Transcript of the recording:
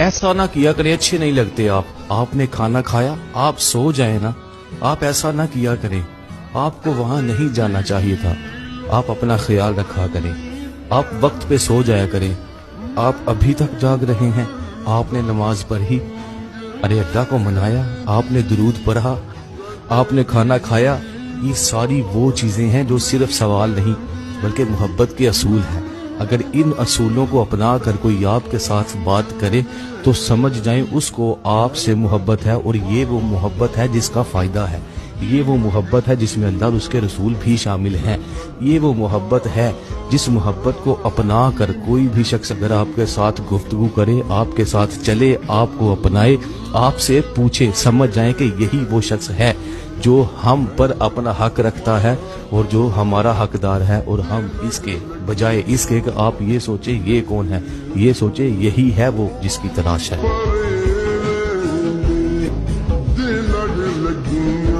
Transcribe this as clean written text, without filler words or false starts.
ایسا نہ کیا کریں، اچھے نہیں لگتے آپ نے کھانا کھایا، آپ سو جائیں نا، آپ ایسا نہ کیا کریں، آپ کو وہاں نہیں جانا چاہیے تھا، آپ اپنا خیال رکھا کریں، آپ وقت پہ سو جایا کریں۔ آپ ابھی تک جاگ رہے ہیں، آپ نے نماز پڑھی، ارے اللہ کو منایا، آپ نے درود پڑھا، آپ نے کھانا کھایا، یہ ساری وہ چیزیں ہیں جو صرف سوال نہیں بلکہ محبت کے اصول ہیں۔ اگر ان اصولوں کو اپنا کر کوئی آپ کے ساتھ بات کرے تو سمجھ جائیں اس کو آپ سے محبت ہے، اور یہ وہ محبت ہے جس کا فائدہ ہے، یہ وہ محبت ہے جس میں اللہ اور اس کے رسول بھی شامل ہیں، یہ وہ محبت ہے جس محبت کو اپنا کر کوئی بھی شخص اگر آپ کے ساتھ گفتگو کرے، آپ کے ساتھ چلے، آپ کو اپنائے، آپ سے پوچھے، سمجھ جائیں کہ یہی وہ شخص ہے جو ہم پر اپنا حق رکھتا ہے اور جو ہمارا حقدار ہے، اور ہم اس کے بجائے اس کے کہ آپ یہ سوچیں یہ کون ہے، یہ سوچیں یہی ہے وہ جس کی تلاش ہے۔ دل لگ لگی